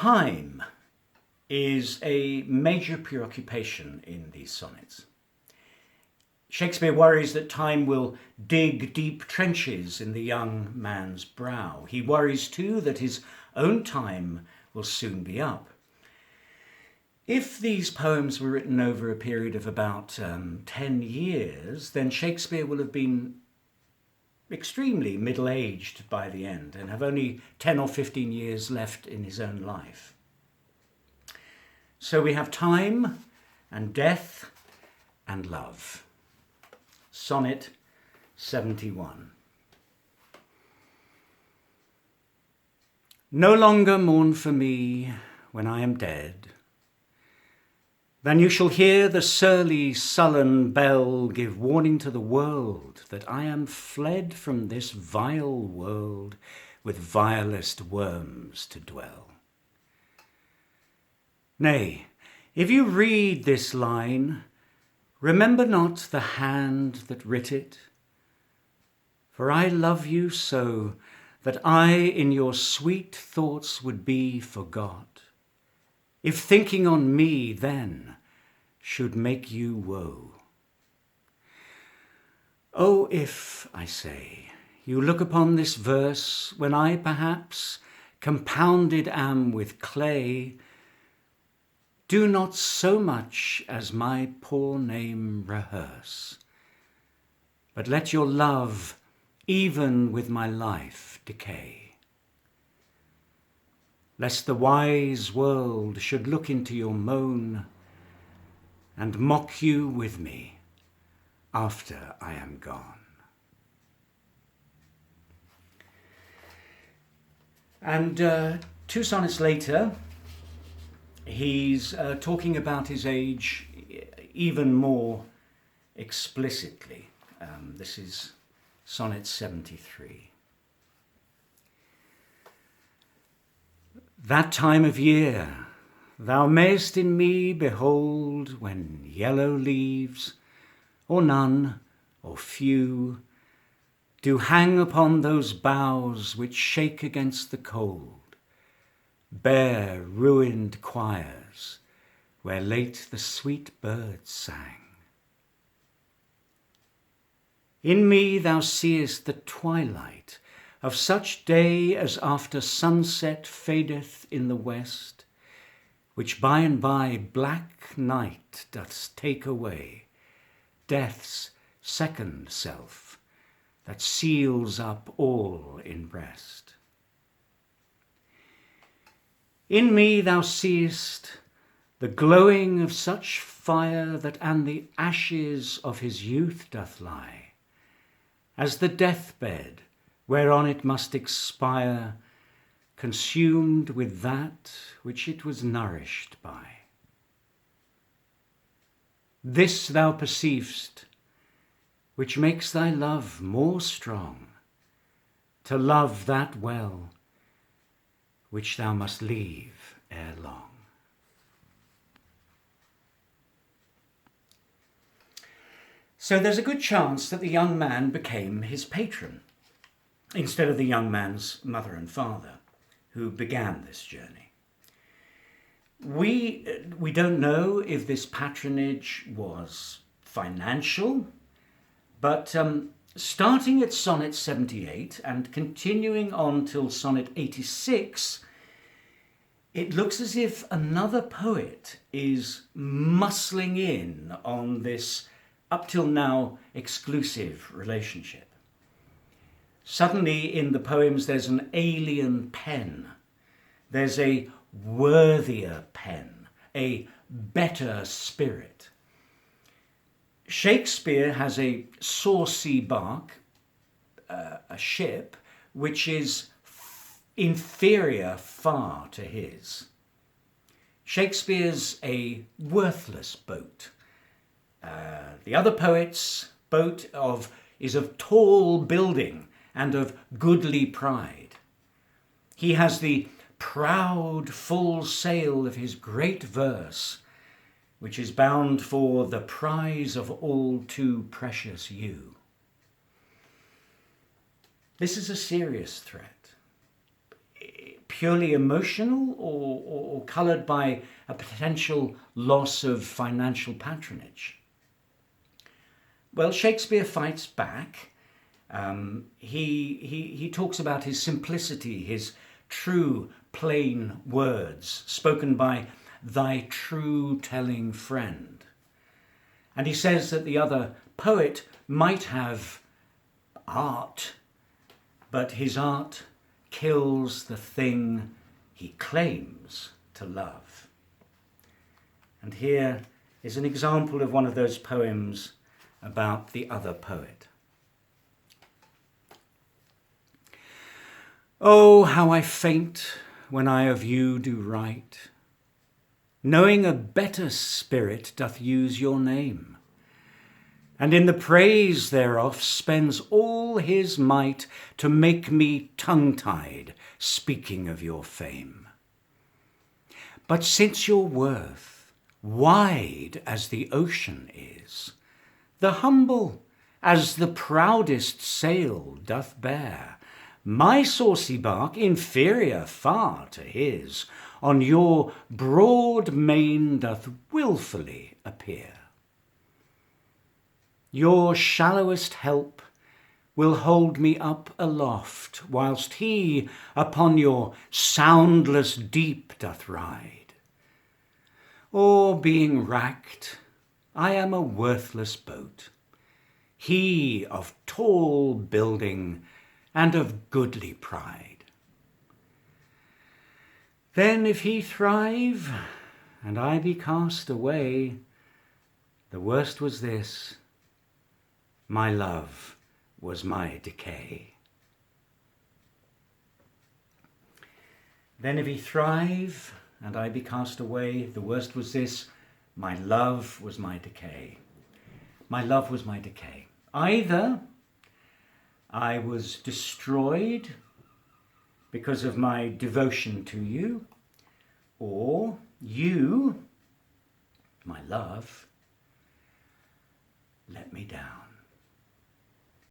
Time is a major preoccupation in these sonnets. Shakespeare worries that time will dig deep trenches in the young man's brow. He worries too that his own time will soon be up. If these poems were written over a period of about 10 years, then Shakespeare will have been extremely middle-aged by the end and have only 10 or 15 years left in his own life. So we have time and death and love. Sonnet 71. No longer mourn for me when I am dead, then you shall hear the surly, sullen bell give warning to the world that I am fled from this vile world with vilest worms to dwell. Nay, if you read this line, remember not the hand that writ it, for I love you so that I in your sweet thoughts would be forgot, if thinking on me then should make you woe. Oh, if, I say, you look upon this verse when I perhaps compounded am with clay, do not so much as my poor name rehearse, but let your love even with my life decay, lest the wise world should look into your moan and mock you with me after I am gone. And 2 sonnets later, he's talking about his age even more explicitly. This is Sonnet 73. That time of year thou mayst in me behold, when yellow leaves, or none, or few, do hang upon those boughs which shake against the cold, bare ruined choirs where late the sweet birds sang. In me thou seest the twilight of such day as after sunset fadeth in the west, which by and by black night doth take away, death's second self, that seals up all in rest. In me thou seest the glowing of such fire that an the ashes of his youth doth lie, as the deathbed whereon it must expire, consumed with that which it was nourished by. This thou perceiv'st, which makes thy love more strong, to love that well which thou must leave ere long. So there's a good chance that the young man became his patron, instead of the young man's mother and father, who began this journey. We don't know if this patronage was financial, but starting at Sonnet 78 and continuing on till Sonnet 86, it looks as if another poet is muscling in on this up till now exclusive relationship. Suddenly in the poems there's an alien pen, there's a worthier pen, a better spirit. Shakespeare has a saucy bark, a ship, which is inferior far to his. Shakespeare's a worthless boat. The other poet's boat is of tall building and of goodly pride. He has the proud full sail of his great verse, which is bound for the prize of all too precious you. This is a serious threat. purely emotional or coloured by a potential loss of financial patronage? Well, Shakespeare fights back. He talks about his simplicity, his true, plain words spoken by thy true-telling friend. And he says that the other poet might have art, but his art kills the thing he claims to love. And here is an example of one of those poems about the other poet. Oh, how I faint when I of you do write, knowing a better spirit doth use your name, and in the praise thereof spends all his might to make me tongue-tied, speaking of your fame. But since your worth, wide as the ocean is, the humble as the proudest sail doth bear, my saucy bark, inferior far to his, on your broad main doth wilfully appear. Your shallowest help will hold me up aloft, whilst he upon your soundless deep doth ride. Or being wracked, I am a worthless boat, he of tall building and of goodly pride. Then if he thrive, and I be cast away, the worst was this, my love was my decay. Then if he thrive, and I be cast away, the worst was this, my love was my decay. My love was my decay. Either I was destroyed because of my devotion to you, or you, my love, let me down.